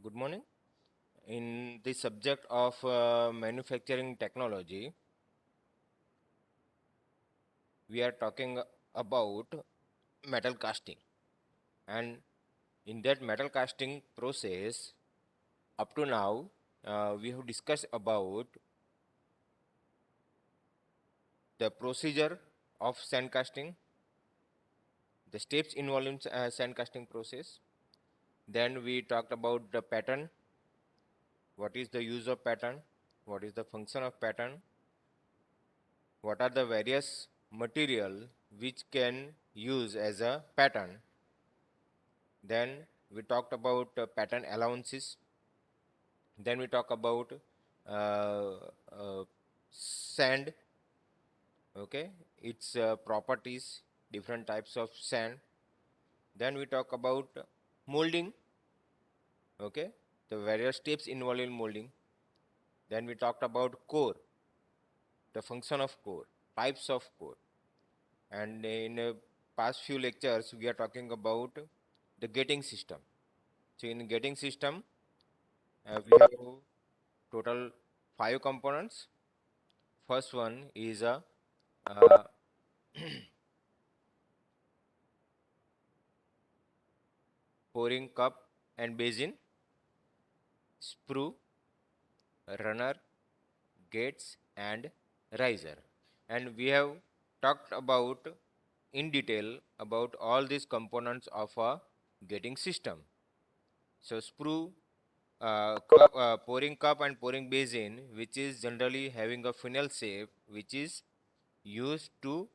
Good morning. In the subject of manufacturing technology, we are talking about metal casting. And in that metal casting process, up to now, we have discussed about the procedure of sand casting, the steps involved in sand casting process. Then we talked about the pattern, what is the use of pattern, what is the function of pattern, what are the various material which can use as a pattern. Then we talked about pattern allowances. Then we talk about uh, sand, okay, its properties, different types of sand. Then we talk about molding, okay, the various steps involved in molding. Then we talked about core, the function of core, types of core. And in past few lectures, we are talking about the gating system. So in gating system, we have total 5 components. First one is a uh, pouring cup and basin, sprue, runner, gates, and riser. And we have talked about in detail about all these components of a gating system. So sprue, pouring cup and pouring basin, which is generally having a funnel shape, which is used to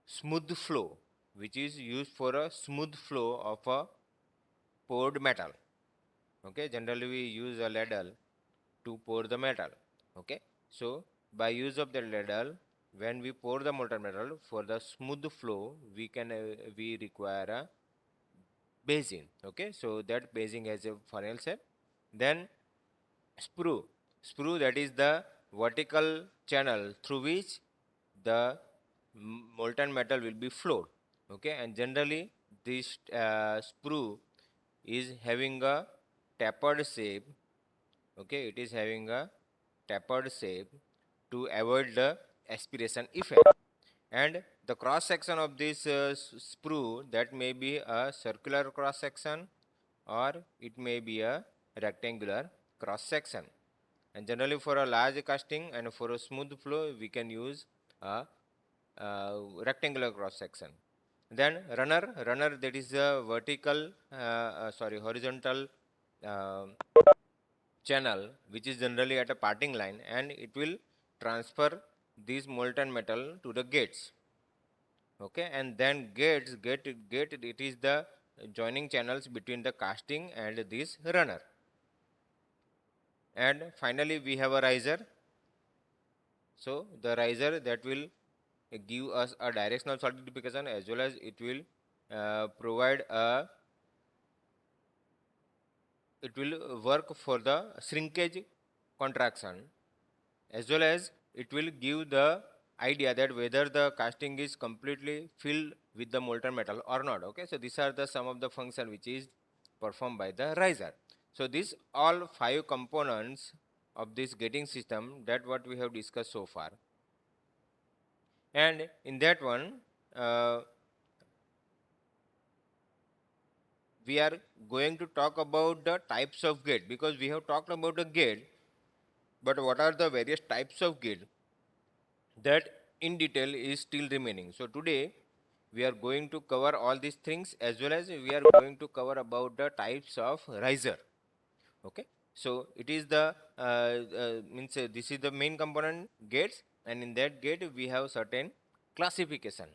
smooth flow, which is used for a smooth flow of a poured metal. Okay, generally we use a ladle to pour the metal. Okay, so by use of the ladle, when we pour the molten metal for the smooth flow, we require a basin. Okay, so that basin has a funnel shape. Then sprue, sprue, that is the vertical channel through which the molten metal will be flowed. Okay, and generally this sprue is having a tapered shape. Okay, it is having a tapered shape to avoid the aspiration effect. And the cross section of this sprue, that may be a circular cross section or it may be a rectangular cross section. And generally for a large casting and for a smooth flow, we can use a rectangular cross section. Then runner, that is a horizontal uh, channel, which is generally at a parting line, and it will transfer this molten metal to the gates. Okay, and then gate, it is the joining channels between the casting and this runner. And finally we have a riser. So the riser, that will give us a directional solidification, as well as it will provide a it will work for the shrinkage contraction, as well as it will give the idea that whether the casting is completely filled with the molten metal or not. Okay, so these are the some of the function which is performed by the riser. So these all 5 components of this gating system, that what we have discussed so far. And in that one, uh, we are going to talk about the types of gate, because we have talked about the gate, but what are the various types of gate, that in detail is still remaining. So today we are going to cover all these things, as well as we are going to cover about the types of riser. Okay, so it is the this is the main component gates, and in that gate we have certain classification.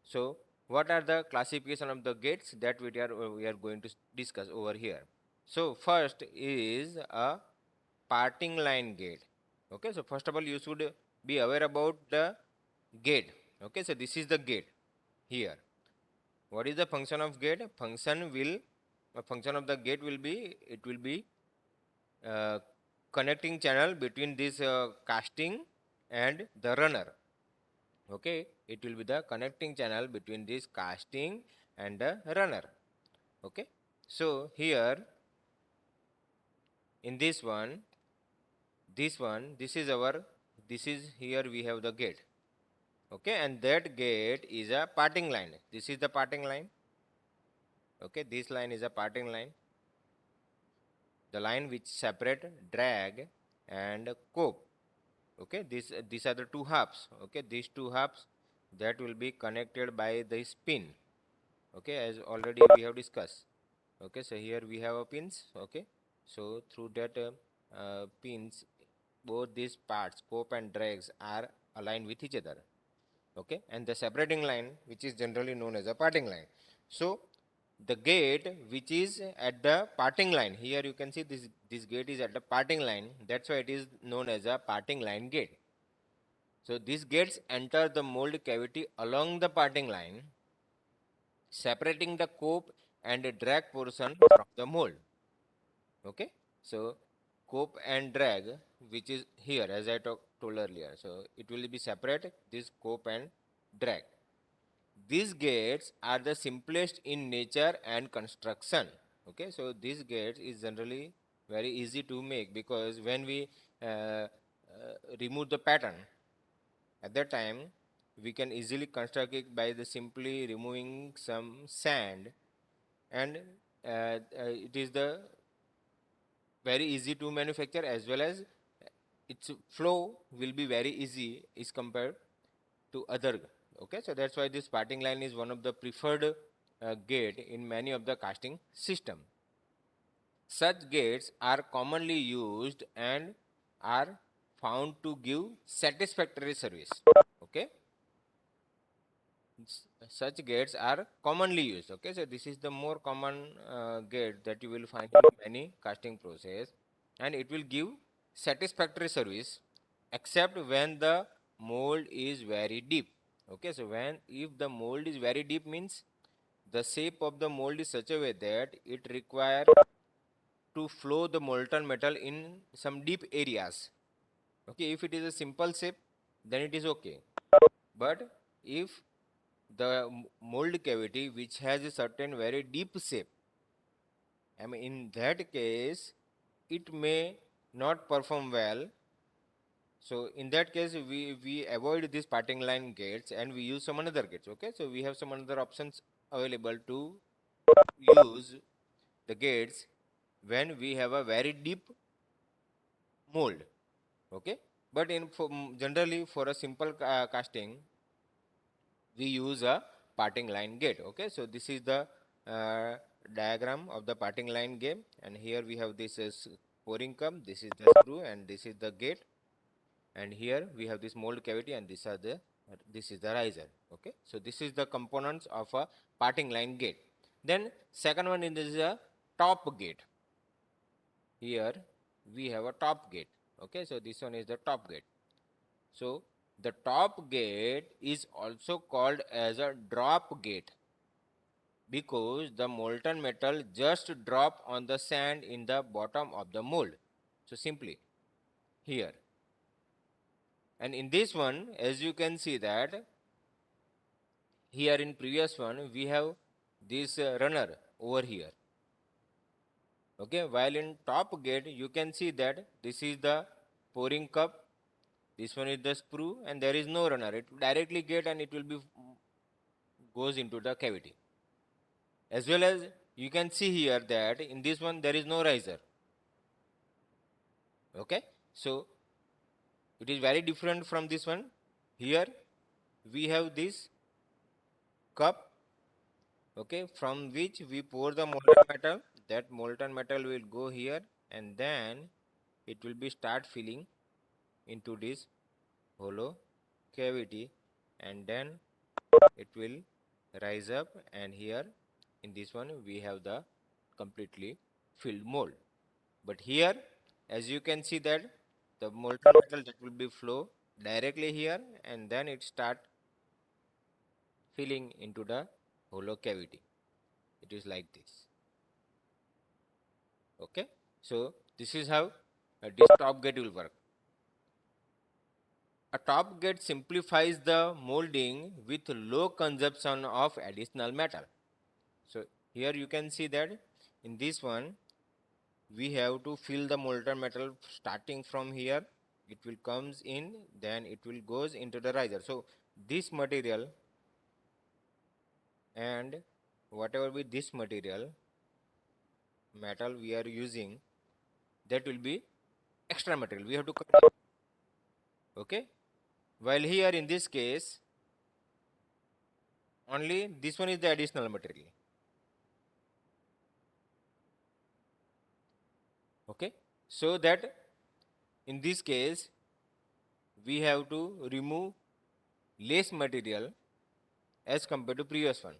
So what are the classification of the gates that we are going to discuss over here. So first is a parting line gate. Okay, so first of all you should be aware about the gate. Okay, so this is the gate here. What is the function of gate? Function of the gate will be, it will be uh, connecting channel between this casting and the runner. Okay, it will be the connecting channel between this casting and the runner. Okay, so here in this one, this is our, this is, here we have the gate. Okay, and that gate is a parting line. This is the parting line. Okay, this line is a parting line, the line which separate drag and cope. Okay, these are the two halves. Okay, these two halves that will be connected by the pin. Okay, as already we have discussed. Okay, so here we have a pins. Okay, so through that pins, both these parts, cope and drags, are aligned with each other. Okay, and the separating line, which is generally known as a parting line. So the gate which is at the parting line, here you can see this gate is at the parting line, that's why it is known as a parting line gate. So these gates enter the mold cavity along the parting line, separating the cope and drag portion from the mold. Okay, so cope and drag, which is here as I told earlier, so it will be separate, this cope and drag. These gates are the simplest in nature and construction. Okay, so these gates is generally very easy to make, because when we remove the pattern, at that time we can easily construct it by the simply removing some sand, and it is the very easy to manufacture, as well as its flow will be very easy is compared to other. Okay, so that's why this parting line is one of the preferred gate in many of the casting system. Such gates are commonly used and are found to give satisfactory service. Okay, such gates are commonly used. Okay, so this is the more common gate that you will find in many casting process, and it will give satisfactory service except when the mold is very deep. Okay, so when, if the mold is very deep, means the shape of the mold is such a way that it require to flow the molten metal in some deep areas. Okay, if it is a simple shape, then it is okay. But if the mold cavity which has a certain very deep shape, I mean, in that case it may not perform well. So in that case we avoid these parting line gates and we use some another gates. Okay, so we have some other options available to use the gates when we have a very deep mold. Okay, but generally for a simple casting we use a parting line gate. Okay, so this is the diagram of the parting line gate, and here we have this pouring cup, this is the screw, and this is the gate, and here we have this mold cavity, and this is the riser. Okay, so this is the components of a parting line gate. Then second one is a top gate. Here we have a top gate. Okay, so this one is the top gate. So the top gate is also called as a drop gate because the molten metal just drop on the sand in the bottom of the mold. So simply here, and in this one, as you can see that here in previous one we have this runner over here. Okay, while in top gate you can see that this is the pouring cup, this one is the screw, and there is no runner. It directly get and it will be goes into the cavity. As well as you can see here that in this one there is no riser. Okay, so it is very different from this one. Here we have this cup, okay, from which we pour the molten metal. That molten metal will go here, and then it will be start filling into this hollow cavity, and then it will rise up, and here in this one we have the completely filled mold. But here, as you can see that the molten metal that will be flow directly here, and then it start filling into the hollow cavity. It is like this. Okay, so this is how this top gate will work. A top gate simplifies the molding with low consumption of additional metal. So here you can see that in this one we have to fill the molten metal starting from here. It will comes in, then it will goes into the riser. So this material and whatever be this material metal we are using, that will be extra material we have to cut. Okay, while here in this case only this one is the additional material. Okay, so that in this case we have to remove less material as compared to previous one.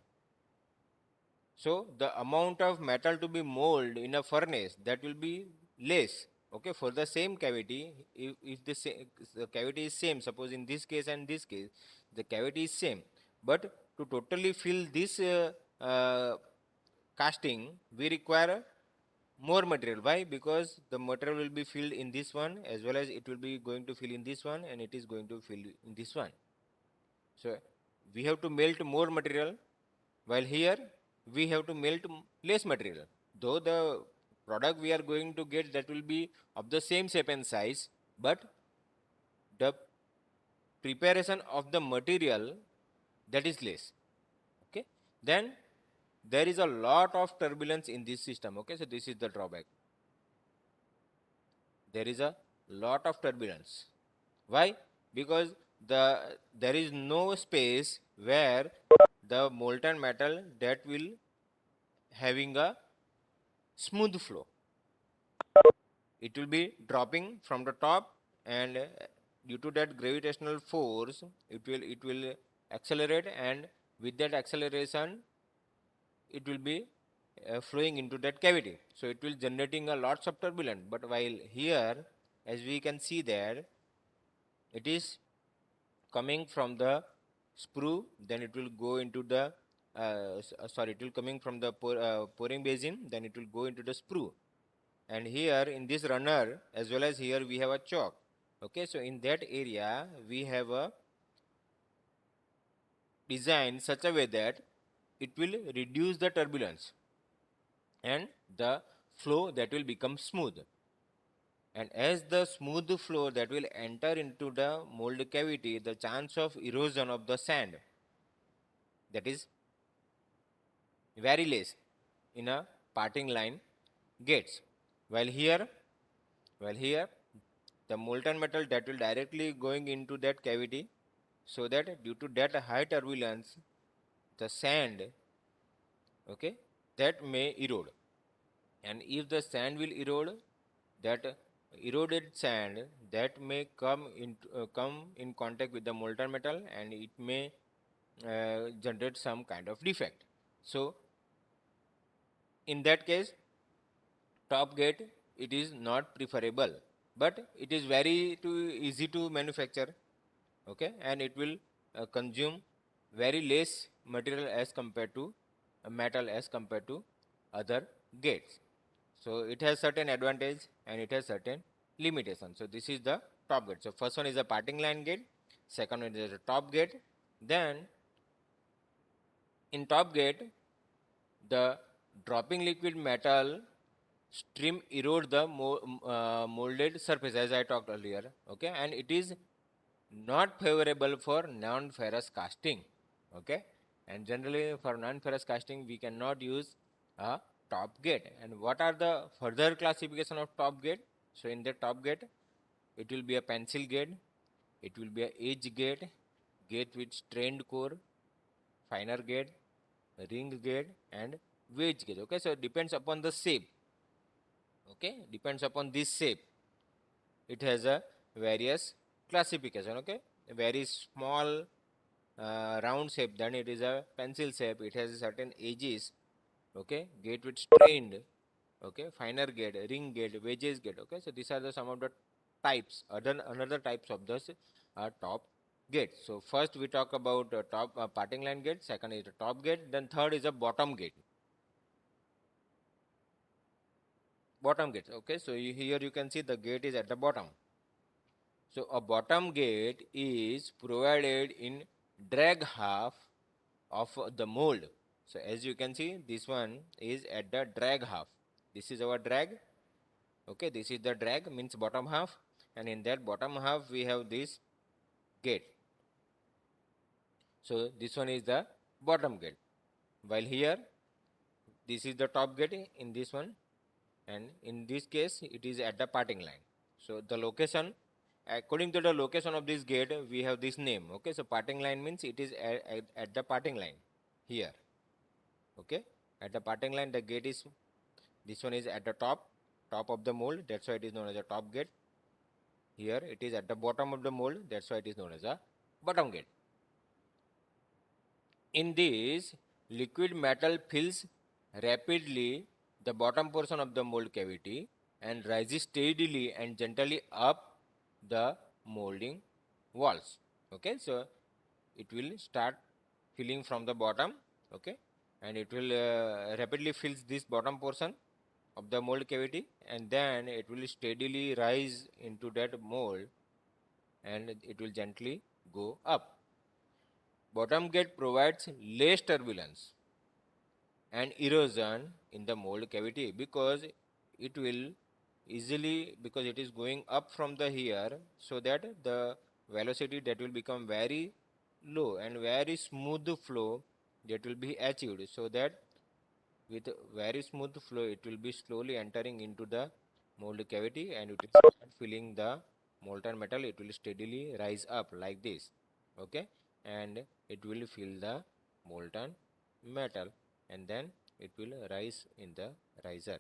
So the amount of metal to be molded in a furnace, that will be less. Okay, for the same cavity, if the cavity is same, suppose in this case and this case, the cavity is same, but to totally fill this casting, we require more material. Why? Because the material will be filled in this one as well as it will be going to fill in this one, and it is going to fill in this one. So we have to melt more material, while here we have to melt less material. Though the product we are going to get, that will be of the same shape and size, but the preparation of the material, that is less. Okay, then there is a lot of turbulence in this system. Okay, so this is the drawback. There is a lot of turbulence. Why? Because there is no space where the molten metal that will having a smooth flow. It will be dropping from the top, and due to that gravitational force, it will accelerate, and with that acceleration, it will be flowing into that cavity. So it will generating a lots of turbulence. But while here, as we can see there, it is coming from the sprue, then it will go into the it will coming from the pouring basin, then it will go into the sprue. And here in this runner as well as here we have a choke. Okay, so in that area we have a design such a way that it will reduce the turbulence and the flow that will become smooth. And as the smooth flow that will enter into the mold cavity, the chance of erosion of the sand, that is very less in a parting line gates. While here, while here, the molten metal that will directly going into that cavity, so that due to that high turbulence, the sand, okay, that may erode. And if the sand will erode, that eroded sand that may come in contact with the molten metal, and it may generate some kind of defect. So in that case, top gate, it is not preferable, but it is very easy to manufacture. Okay, and it will consume very less material as compared to metal as compared to other gates. So it has certain advantage and it has certain limitations. So this is the top gate. So first one is a parting line gate, second one is a top gate. Then in top gate, the dropping liquid metal stream erode the molded surface, as I talked earlier. Okay, and it is not favorable for non-ferrous casting. Okay, and generally for non-ferrous casting we cannot use a top gate. And what are the further classification of top gate? So in the top gate, it will be a pencil gate, it will be a edge gate, gate with strained core, finer gate, ring gate, and wedge gate. Okay, so it depends upon the shape. Okay, depends upon this shape, it has a various classification. Okay, a very small round shape, then it is a pencil shape, it has certain edges. Okay, gate with strained, okay, finer gate, ring gate, wedges gate. Okay, so these are the some of the types, other another types of this top gate. So first we talk about top parting line gate, second is the top gate, then third is a bottom gate. Bottom gate. Okay, so here you can see the gate is at the bottom. So a bottom gate is provided in drag half of the mold. So as you can see, this one is at the drag half. This is our drag, Okay, this is the drag, means bottom half, and in that bottom half we have this gate. So this one is the bottom gate, while here this is the top gate in this one, and in this case it is at the parting line. So the location, according to the location of this gate, we have this name. Okay, so parting line means it is at the parting line here. Okay, at the parting line the gate is, this one is at the top of the mold, that's why it is known as a top gate. Here it is at the bottom of the mold, that's why it is known as a bottom gate. In this, liquid metal fills rapidly the bottom portion of the mold cavity and rises steadily and gently up the molding walls. Okay, so it will start filling from the bottom. Okay, and it will rapidly fills this bottom portion of the mold cavity, and then it will steadily rise into that mold and it will gently go up. Bottom gate provides less turbulence and erosion in the mold cavity because it will easily, because it is going up from the here, so that the velocity that will become very low and very smooth flow that will be achieved, so that with very smooth flow it will be slowly entering into the mold cavity and it will start filling the molten metal. It will steadily rise up like this. Okay, and it will fill the molten metal, and then it will rise in the riser.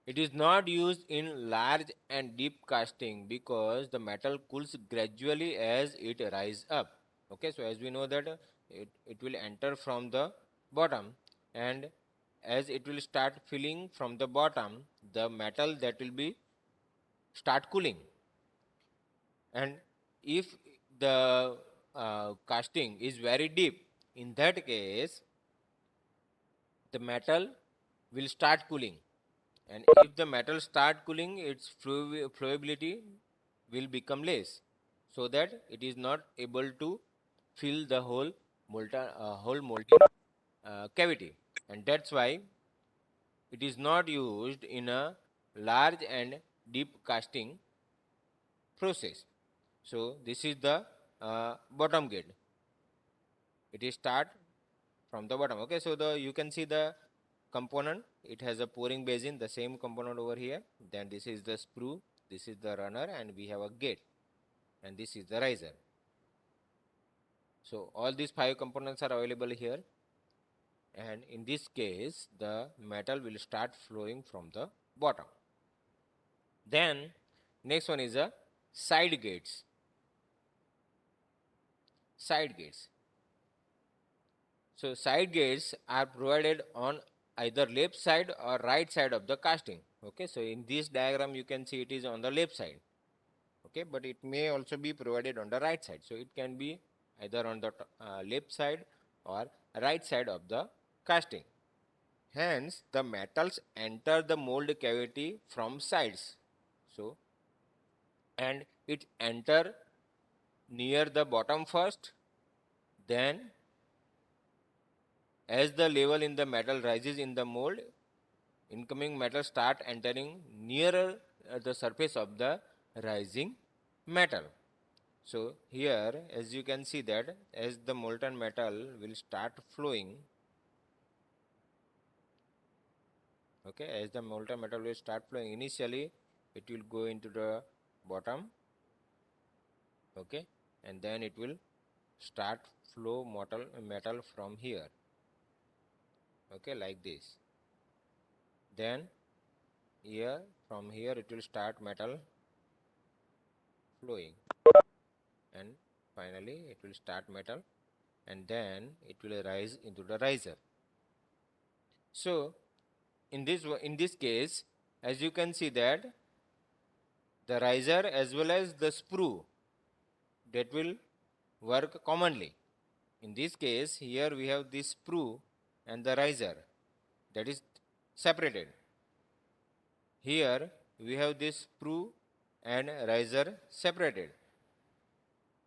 It is not used in large and deep casting because the metal cools gradually as it rises up. Okay, so as we know that it will enter from the bottom, and as it will start filling from the bottom, the metal that will be start cooling. And if the casting is very deep, in that case the metal will start cooling, and if the metal start cooling, its flowability will become less, so that it is not able to fill the whole molten cavity, and that's why it is not used in a large and deep casting process. So this is the bottom gate. It is start from the bottom. Okay, so the you can see the component. It has a pouring basin, the same component over here. Then this is the sprue, this is the runner, and we have a gate, and this is the riser. So all these 5 components are available here, and in this case the metal will start flowing from the bottom. Then next one is a side gates. Side gates. So side gates are provided on either left side or right side of the casting. Okay, so in this diagram you can see it is on the left side. Okay, but it may also be provided on the right side. So it can be either on the left side or right side of the casting. Hence, the metals enter the mold cavity from sides. So, and it enter near the bottom first, then as the level in the metal rises in the mold, incoming metal start entering nearer the surface of the rising metal. So here, as you can see that as the molten metal will start flowing, okay, as the molten metal will start flowing, initially it will go into the bottom, okay, and then it will start flow metal from here, okay, like this. Then here, from here it will start metal flowing, and finally it will start metal, and then it will rise into the riser. So in this case, as you can see that the riser as well as the sprue that will work commonly. In this case, here we have this sprue and the riser that is separated. Here we have this sprue and riser separated.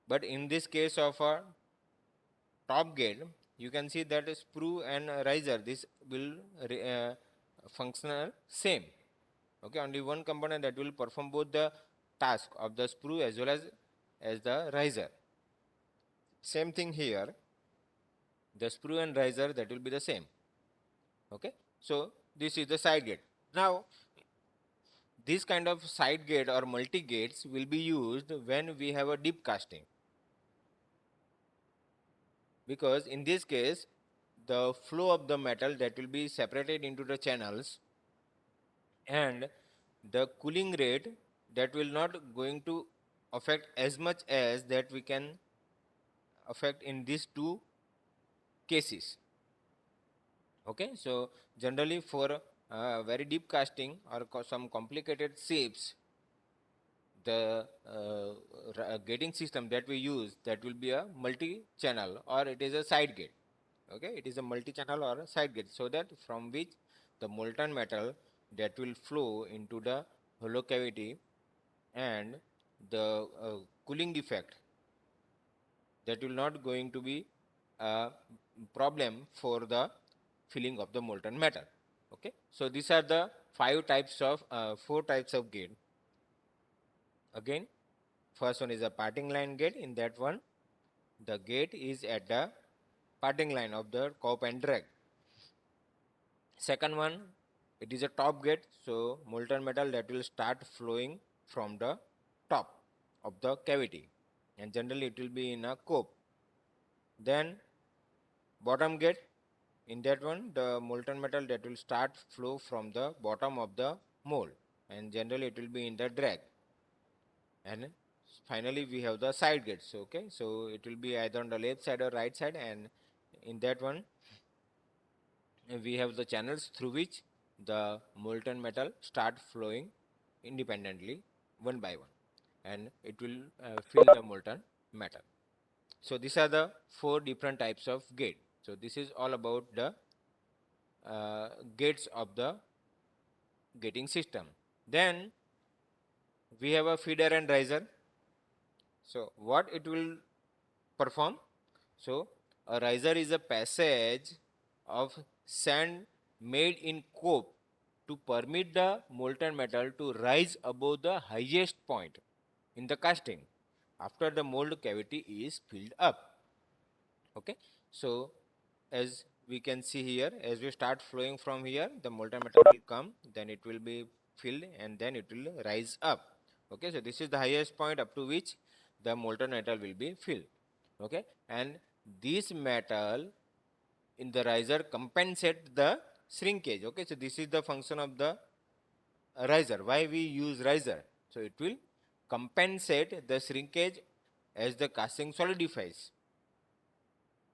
But in this case of a top gate, you can see that sprue and riser, this will functional same. Okay, only one component that will perform both the task of the sprue as well as the riser. Same thing here, the sprue and riser, that will be the same. Okay, so this is the side gate. Now this kind of side gate or multi gates will be used when we have a deep casting, because in this case the flow of the metal that will be separated into the channels, and the cooling rate that will not going to affect as much as that we can affect in these two cases. Okay, so generally for very deep casting or some complicated shapes, the gating system that we use, that will be a multi-channel or it is a side gate. Okay, it is a multi-channel or a side gate, so that from which the molten metal that will flow into the hollow cavity, and the cooling effect that will not going to be a problem for the filling of the molten metal. Okay, so these are the four types of gate. Again, first one is a parting line gate. In that one, the gate is at the parting line of the cope and drag. Second one, it is a top gate, so molten metal that will start flowing from the top of the cavity, and generally it will be in a cope. Then bottom gate, in that one the molten metal that will start flow from the bottom of the mold, and generally it will be in the drag. And finally we have the side gates. Okay, so it will be either on the left side or right side, and in that one we have the channels through which the molten metal start flowing independently one by one, and it will fill the molten metal. So these are the four different types of gate. So this is all about the gates of the gating system. Then we have a feeder and riser. So what it will perform? So a riser is a passage of sand made in cope to permit the molten metal to rise above the highest point in the casting after the mold cavity is filled up. Okay, so as we can see here, as we start flowing from here, the molten metal will come, then it will be filled, and then it will rise up. Okay, so this is the highest point up to which the molten metal will be filled. Okay, and this metal in the riser compensate the shrinkage. Okay, so this is the function of the riser. Why we use riser? So it will compensate the shrinkage as the casting solidifies,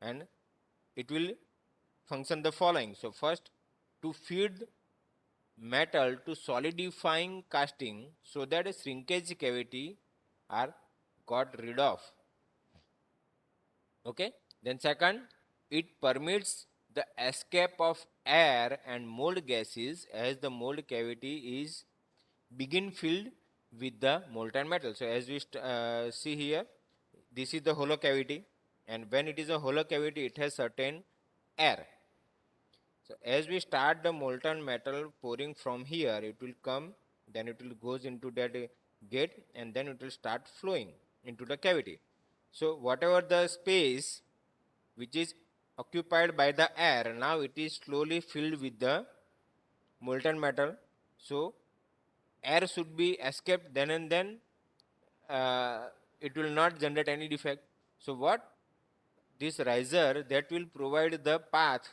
and it will function the following. So first, to feed metal to solidifying casting so that a shrinkage cavity are got rid of. Okay, then second, it permits the escape of air and mold gases as the mold cavity is begin filled with the molten metal. So as we see here, this is the hollow cavity, and when it is a hollow cavity, it has certain air. So as we start the molten metal pouring from here, it will come, then it will goes into that gate, and then it will start flowing into the cavity. So whatever the space which is occupied by the air, now it is slowly filled with the molten metal. So air should be escaped then, and then it will not generate any defect. So what this riser that will provide the path,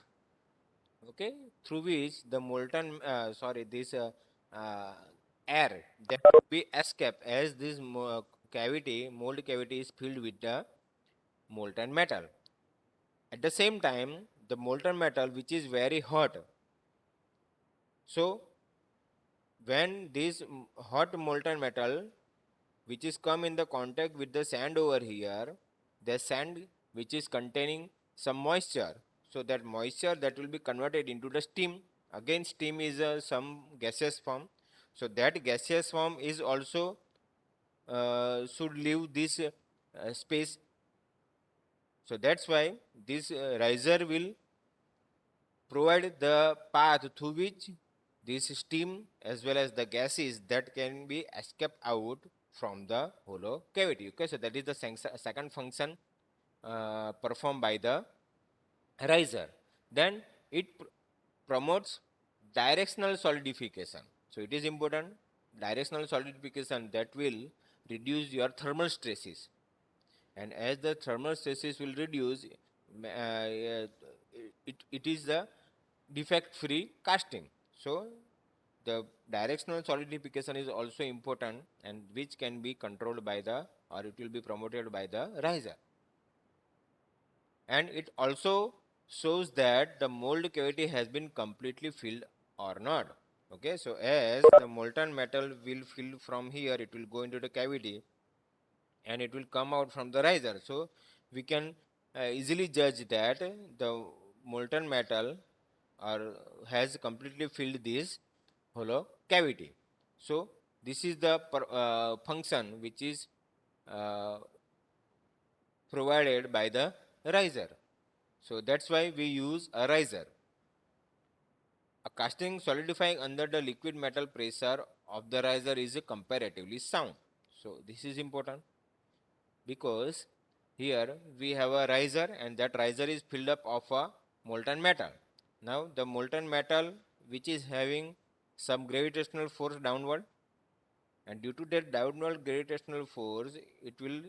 okay, through which the molten this uh, air that will be escape as this mold cavity is filled with the molten metal. At the same time, the molten metal which is very hot, so when this hot molten metal which is come in the contact with the sand over here, the sand which is containing some moisture, so that moisture that will be converted into the steam. Again, steam is some gaseous form, so that gaseous form is also should leave this space. So that's why this riser will provide the path through which this steam as well as the gases that can be escaped out from the hollow cavity. Okay, so that is the second function performed by the riser. Then it promotes directional solidification. So it is important, directional solidification, that will reduce your thermal stresses. And as the thermal stresses will reduce, it is the defect free casting. So the directional solidification is also important, and which can be controlled by the, or it will be promoted by the riser. And it also shows that the mold cavity has been completely filled or not. Okay, so as the molten metal will fill from here, it will go into the cavity and it will come out from the riser. So we can easily judge that the molten metal or has completely filled this hollow cavity. So this is the function which is uh, provided by the riser. So that's why we use a riser. A casting solidifying under the liquid metal pressure of the riser is comparatively sound. So this is important because here we have a riser and that riser is filled up of a molten metal. Now the molten metal which is having some gravitational force downward, and due to that downward gravitational force it will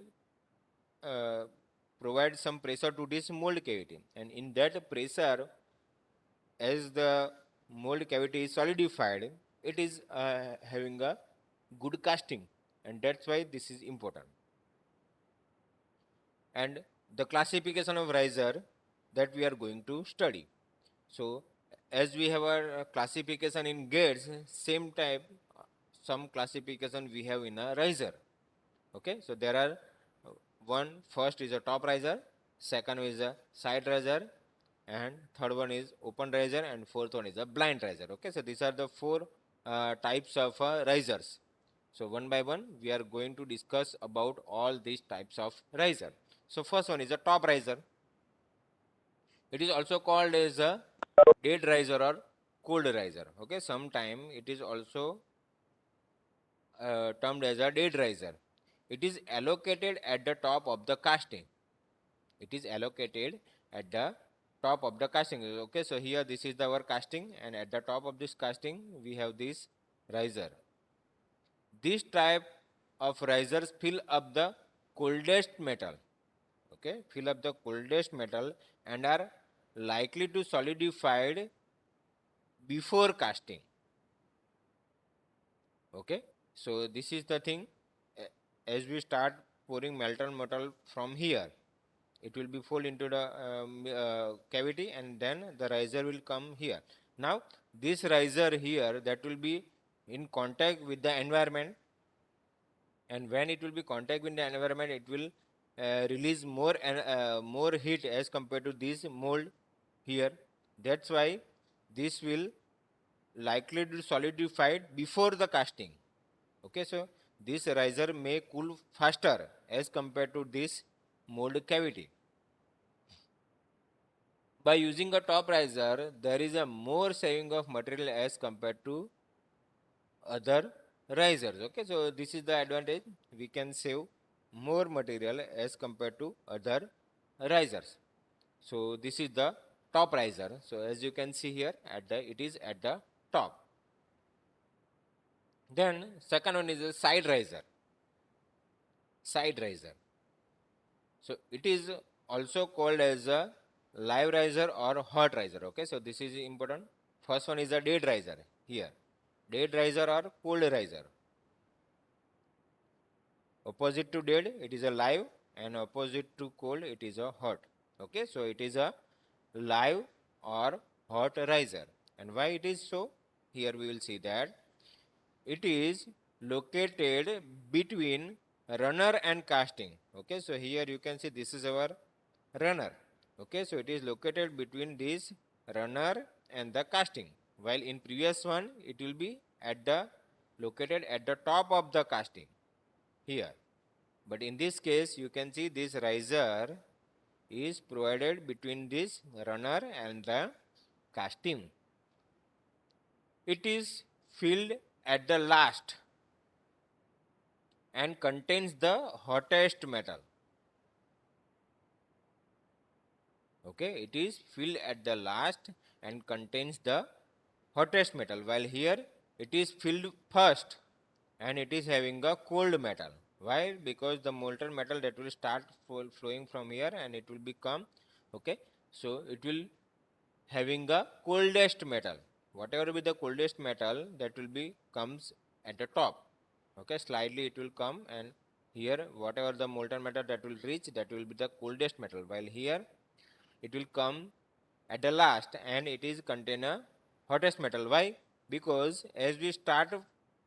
uh, provide some pressure to this mold cavity, and in that pressure, as the mold cavity is solidified, it is having a good casting, and that's why this is important. And the classification of riser that we are going to study. So as we have a classification in gates, same type some classification we have in a riser. Okay, so there are one first is a top riser, second is a side riser, and third one is open riser, and fourth one is a blind riser. Okay, so these are the four types of risers. So one by one we are going to discuss about all these types of riser. So first one is a top riser. It is also called as a dead riser or cold riser. Okay, sometime it is also termed as a dead riser. It is allocated at the top of the casting. It is allocated at the top of the casting. Okay, so here this is our casting, and at the top of this casting we have this riser. This type of risers fill up the coldest metal. Okay, fill up the coldest metal and are likely to solidified before casting. Okay, so this is the thing. As we start pouring molten metal from here, it will be fall into the cavity, and then the riser will come here. Now this riser here, that will be in contact with the environment, and when it will be contact with the environment, it will release more and more heat as compared to this mold here. That's why this will likely to solidified before the casting. Okay, so this riser may cool faster as compared to this mold cavity. By using a top riser, there is a more saving of material as compared to other risers. Okay, so this is the advantage. We can save more material as compared to other risers. So this is the top riser. So as you can see here, it is at the top. Then second one is a side riser. Side riser. So it is also called as a live riser or hot riser. Okay, so this is important. First one is a dead riser here. Dead riser or cold riser. Opposite to dead, it is a live, and opposite to cold, it is a hot. Okay, so it is a live or hot riser. And why it is so? Here we will see that it is located between runner and casting. Okay, so here you can see this is our runner. Okay, so it is located between this runner and the casting, while in previous one it will be at the located at the top of the casting here. But in this case you can see this riser is provided between this runner and the casting. it is filled at the last and contains the hottest metal. Okay, it is filled at the last and contains the hottest metal, while here it is filled first and it is having a cold metal. Why? Because the molten metal that will start flowing from here and it will become, okay, so it will having a coldest metal. Whatever be the coldest metal, that will be comes at the top. Okay, slightly it will come, and here whatever the molten metal that will reach, that will be the coldest metal, while here it will come at the last and it is contain a hottest metal. Why? Because as we start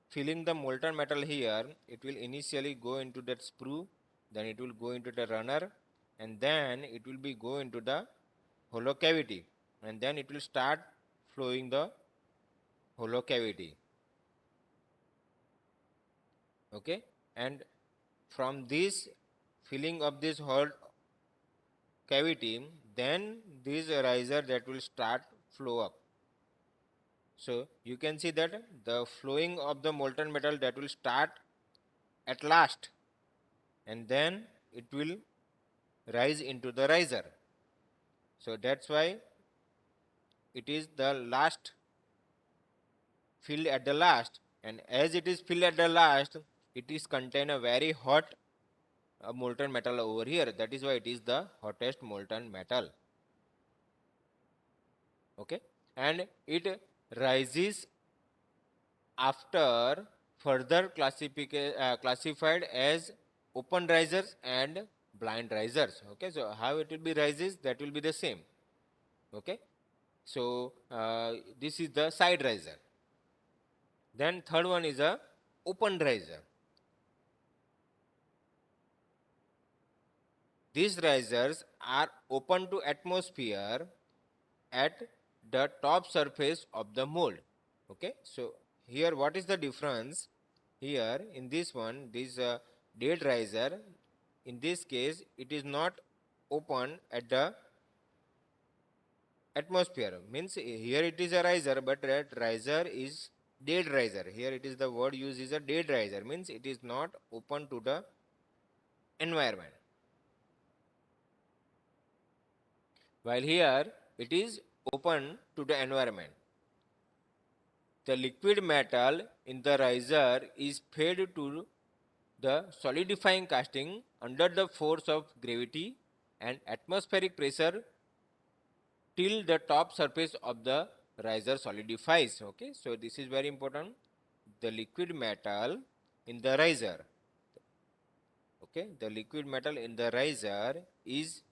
filling the molten metal here, it will initially go into that sprue, then it will go into the runner, and then it will be go into the hollow cavity, and then it will start flowing the hollow cavity. Okay, and from this filling of this whole cavity, then this riser that will start flow up. So you can see that the flowing of the molten metal that will start at last, and then it will rise into the riser. So that's why it is the last, filled at the last, and as it is filled at the last, it is contain a very hot molten metal over here. That is why it is the hottest molten metal. Okay, and it rises after further classified as open risers and blind risers. Okay, so how it will be rises, that will be the same. Okay, so this is the side riser. Then third one is a open riser. These risers are open to atmosphere at the top surface of the mold. Okay, so here what is the difference? Here in this one, this dead riser, in this case it is not open at the atmosphere, means here it is a riser, but that riser is dead riser. Here it is the word used is a dead riser, means it is not open to the environment, while here it is open to the environment. The liquid metal in the riser is fed to the solidifying casting under the force of gravity and atmospheric pressure till the top surface of the riser solidifies. Okay, so this is very important. The liquid metal in the riser, okay, the liquid metal in the riser is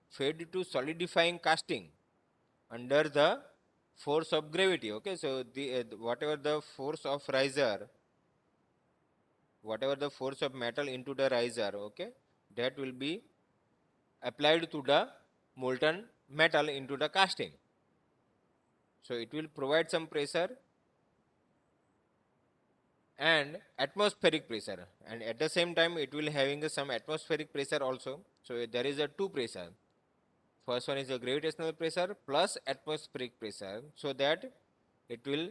fed to solidifying casting under the force of gravity. Okay, so the whatever the force of riser, whatever the force of metal into the riser, okay, that will be applied to the molten metal into the casting. So it will provide some pressure and atmospheric pressure, and at the same time it will having some atmospheric pressure also. So there is a two pressure. First one is the gravitational pressure plus atmospheric pressure, so that it will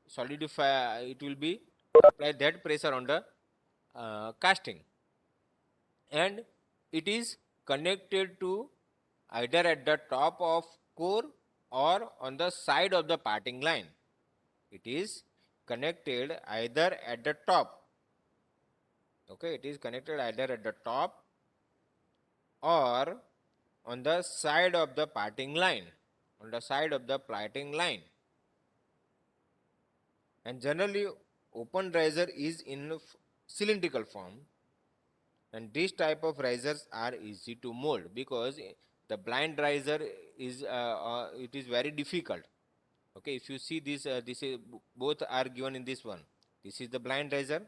solidify, it will be apply that pressure on the casting, and it is connected to either at the top of core or on the side of the parting line. It is connected either at the top. Okay, it is connected either at the top or on the side of the parting line, on the side of the parting line. And generally open riser is in cylindrical form, and these type of risers are easy to mold, because the blind riser is it is very difficult. Okay, if you see this, this is both are given in this one. This is the blind riser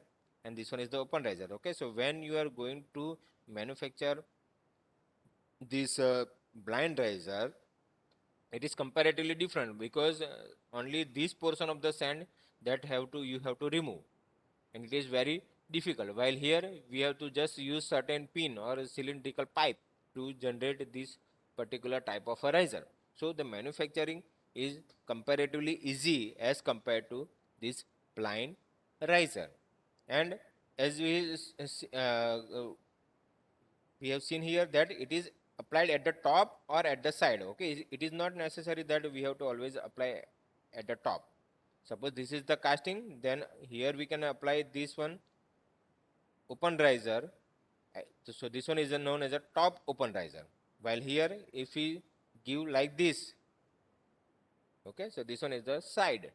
and this one is the open riser. Okay, so when you are going to manufacture this blind riser, it is comparatively different, because only this portion of the sand that you have to remove, and it is very difficult, while here we have to just use certain pin or a cylindrical pipe to generate this particular type of a riser. So the manufacturing is comparatively easy as compared to this blind riser. And as we have seen here that it is applied at the top or at the side. Okay, it is not necessary that we have to always apply at the top. Suppose this is the casting, then here we can apply this one open riser. So this one is known as a top open riser. While here, if we give like this, okay, so this one is the side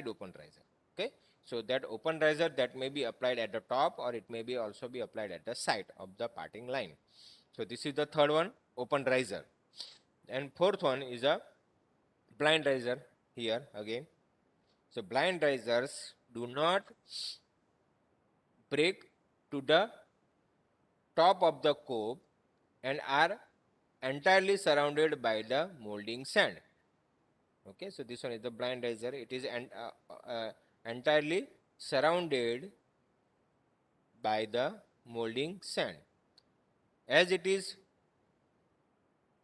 open riser. Okay, so that open riser that may be applied at the top or it may be also be applied at the side of the parting line. So this is the third one, open riser. And fourth one is a blind riser here again. So blind risers do not break to the top of the cope and are entirely surrounded by the molding sand. Okay, so this one is the blind riser. It is entirely surrounded by the molding sand. As it is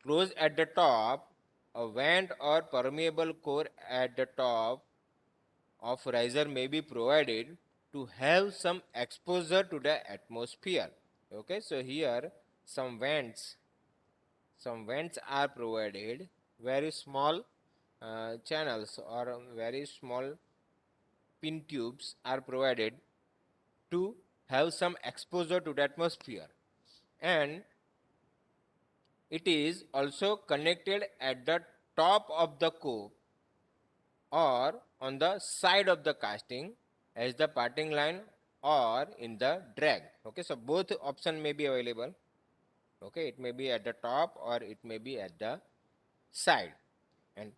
closed at the top, a vent or permeable core at the top of riser may be provided to have some exposure to the atmosphere. Okay, so here some vents are provided, very small channels or very small pin tubes are provided to have some exposure to the atmosphere, and it is also connected at the top of the cope or on the side of the casting as the parting line or in the drag. Okay, so both option may be available. Okay, it may be at the top or it may be at the side. And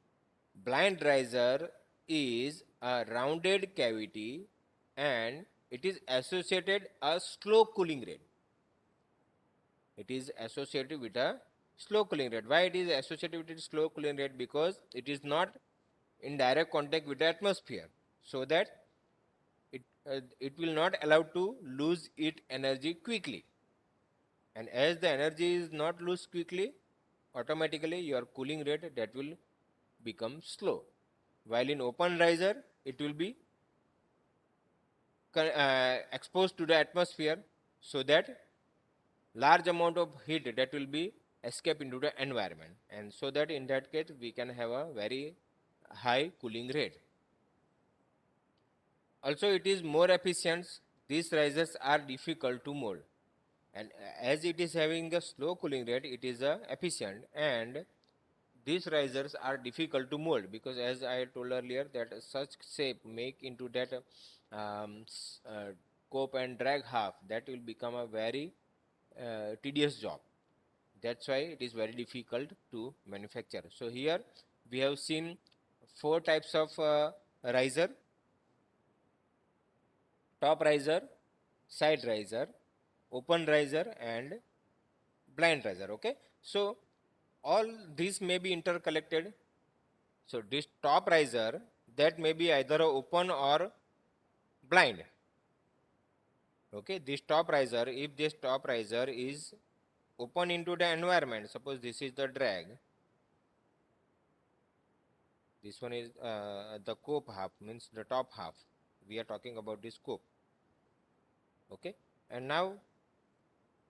blind riser is a rounded cavity and it is associated a slow cooling rate. It is associated with a slow cooling rate. Why it is associated with a slow cooling rate? Because it is not in direct contact with the atmosphere, so that it will not allow to lose its energy quickly. And as the energy is not lost quickly, automatically your cooling rate that will become slow. While in open riser, it will be exposed to the atmosphere, so that large amount of heat that will be escape into the environment, and so that in that case we can have a very high cooling rate. Also, it is more efficient. These risers are difficult to mold, and as it is having a slow cooling rate, it is efficient, and these risers are difficult to mold because, as I told earlier, that such shape make into that cope and drag half, that will become a very tedious job. That's why it is very difficult to manufacture. So here we have seen four types of riser: top riser, side riser, open riser, and blind riser. Okay, so all these may be interconnected. So this top riser, that may be either open or blind. Okay, this top riser, if this top riser is open into the environment, suppose this is the drag, this one is the cope half, means the top half, we are talking about this cope. Okay, and now,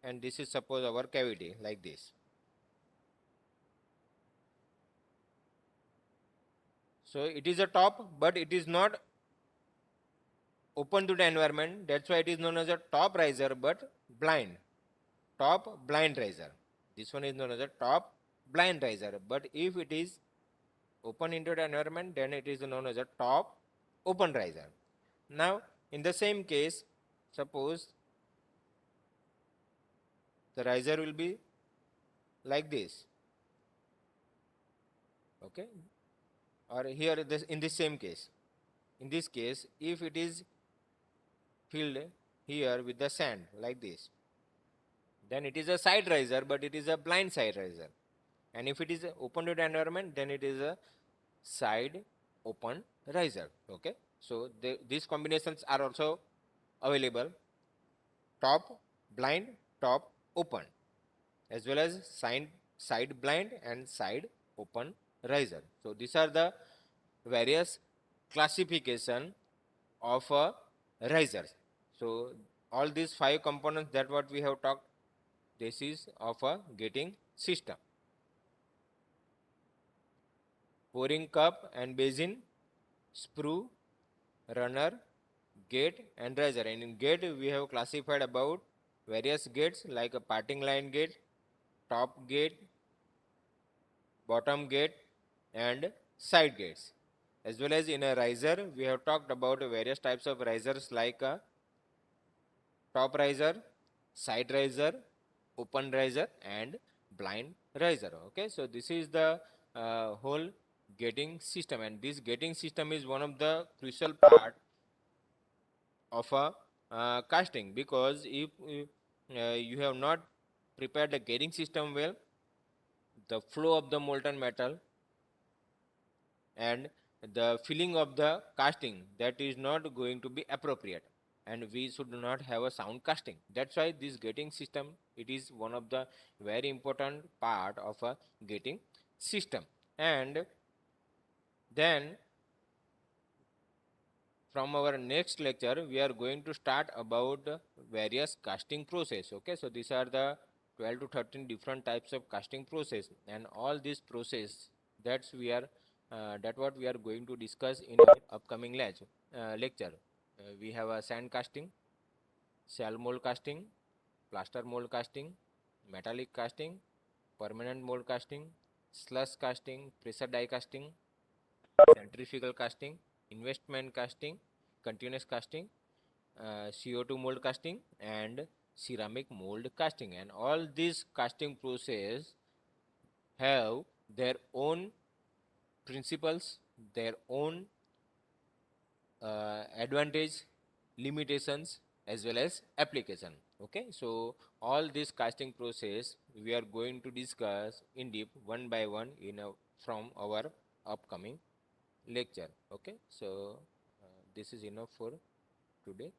and this is suppose our cavity like this. So it is a top, but it is not open to the environment. That's why it is known as a top riser, but blind. Top blind riser. This one is known as a top blind riser. But if it is open into the environment, then it is known as a top open riser. Now, in the same case, suppose the riser will be like this. Okay, or here this, in this same case, in this case, if it is filled here with the sand like this, then it is a side riser, but it is a blind side riser. And if it is open to the environment, then it is a side open riser. Okay, so these combinations are also available: top blind, top open, as well as side blind and side open riser. So these are the various classification of a riser. So all these 5 components that what we have talked, this is of a gating system. Pouring cup and basin, sprue, runner, gate and riser. And in gate we have classified about various gates like a parting line gate, top gate, bottom gate and side gates. As well as in a riser we have talked about various types of risers like a top riser, side riser, open riser and blind riser. Okay, so this is the whole gating system, and this gating system is one of the crucial part of a casting, because if you have not prepared the gating system well, the flow of the molten metal and the filling of the casting, that is not going to be appropriate, and we should not have a sound casting. That's why this gating system, it is one of the very important part of a gating system. And then from our next lecture we are going to start about various casting process. Okay, so these are the 12 to 13 different types of casting process, and all these process that's we are that what we are going to discuss in our upcoming lecture. We have a sand casting, shell mold casting, plaster mold casting, metallic casting, permanent mold casting, slush casting, pressure die casting, centrifugal casting, investment casting, continuous casting, CO2 mold casting and ceramic mold casting. And all these casting process have their own principles, their own advantage, limitations as well as application. Okay, so all this casting process we are going to discuss in deep one by one in from our upcoming lecture. Okay, so this is enough for today.